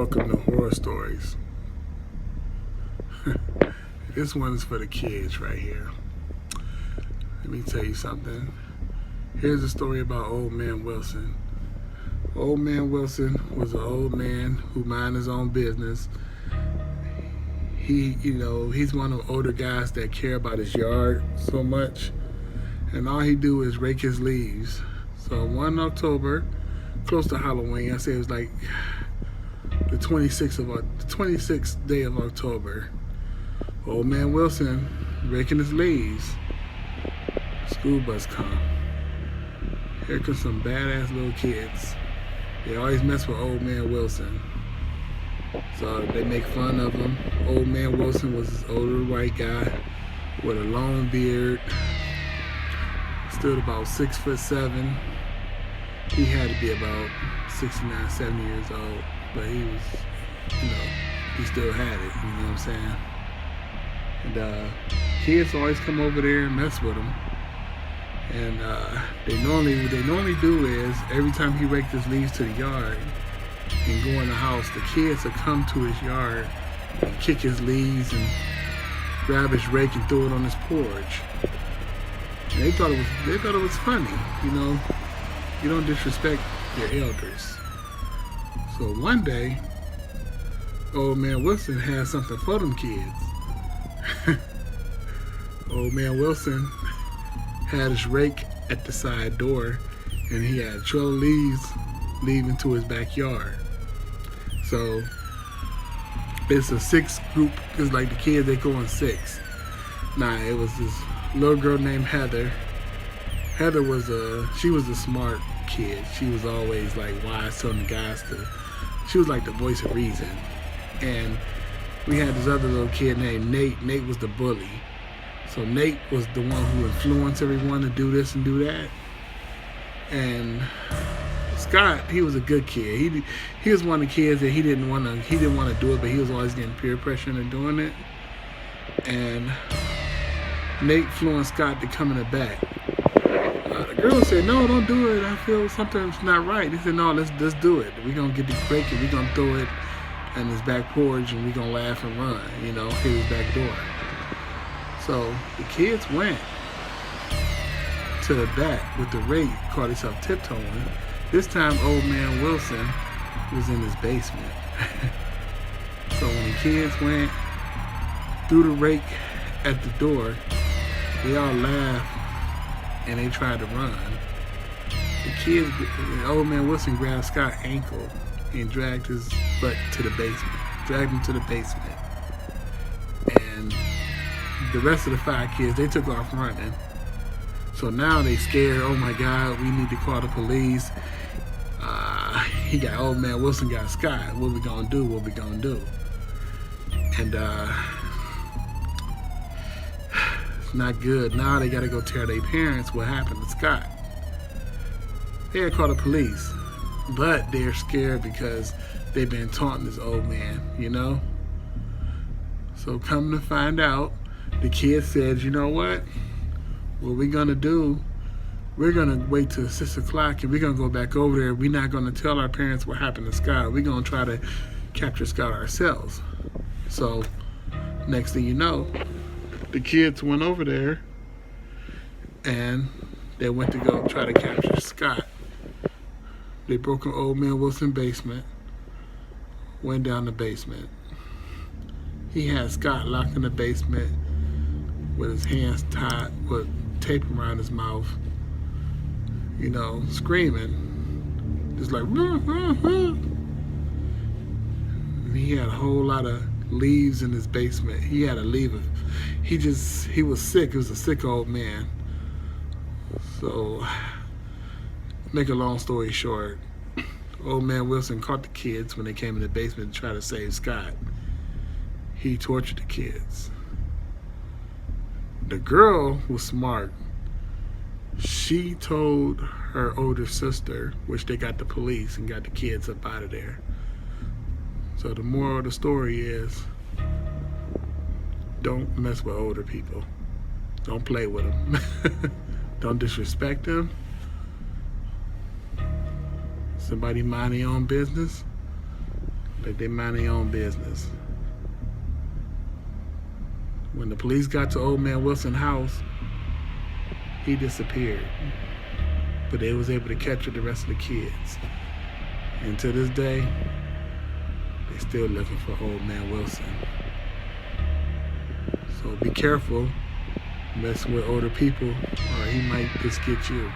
Welcome to Horror Stories. This one is for the kids right here. Let me tell you something. Here's a story about Old Man Wilson. Old Man Wilson was an old man who minded his own business. He's one of the older guys that care about his yard so much, and all he do is rake his leaves. So one October, close to Halloween, I say it was like the 26th day of October, Old Man Wilson raking his leaves. School bus come. Here comes some badass little kids. They always mess with Old Man Wilson. So they make fun of him. Old Man Wilson was this older white guy with a long beard. Stood about 6'7". He had to be about 69, 70 years old. But he was, he still had it, you know what I'm saying? And kids always come over there and mess with him. And what they normally do is, every time he raked his leaves to the yard and go in the house, the kids would come to his yard and kick his leaves and grab his rake and throw it on his porch. And they thought it was funny, You don't disrespect your elders. So one day, Old Man Wilson had something for them kids. Old Man Wilson had his rake at the side door, and he had a trail of leaves leading to his backyard. So it's a 6 group. It's like the kids, they go in 6. Nah, it was this little girl named Heather. Heather was she was a smart kid. She was always like wise, telling the guys she was like the voice of reason. And we had this other little kid named Nate. Nate was the bully. So Nate was the one who influenced everyone to do this and do that. And Scott, he was a good kid. He was one of the kids that he didn't want to do it, but he was always getting peer pressure into doing it. And Nate influenced Scott to come in the back. The girl said, "No, don't do it. I feel something's not right." He said, "No, let's do it. We're gonna get this break and we're gonna throw it in his back porch and we're gonna laugh and run, hit his back door." So the kids went to the back with the rake, caught himself tiptoeing. This time, Old Man Wilson was in his basement. So when the kids went threw the rake at the door, they all laughed and they tried to run. Old Man Wilson grabbed Scott's ankle and dragged his butt to the basement. Dragged him to the basement. And the rest of the 5 kids, they took off running. So now they scared. Oh my God, we need to call the police. Old Man Wilson got Scott. What we gonna do? What we gonna do? And it's not good. Now they gotta go tell their parents what happened to Scott. They had called the police, but they're scared because they've been taunting this old man, So come to find out, the kid said, "You know what we're gonna do? We're gonna wait till 6 o'clock and we're gonna go back over there. We're not gonna tell our parents what happened to Scott. We're gonna try to capture Scott ourselves." So next thing you know, the kids went over there and they went to go try to capture Scott. They broke an Old Man Wilson basement, went down the basement. He had Scott locked in the basement with his hands tied with tape around his mouth, screaming, just like, And he had a whole lot of leaves in his basement. He had a leave. He was sick. He was a sick old man. So, make a long story short, Old Man Wilson caught the kids when they came in the basement to try to save Scott. He tortured the kids. The girl was smart. She told her older sister, which they got the police and got the kids up out of there. So the moral of the story is, don't mess with older people. Don't play with them. Don't disrespect them. Somebody mind their own business. Like they mind their own business. When the police got to old man Wilson's house, he disappeared. But they was able to capture the rest of the kids. And to this day, they still looking for old man Wilson. So be careful messing with older people, or he might just get you.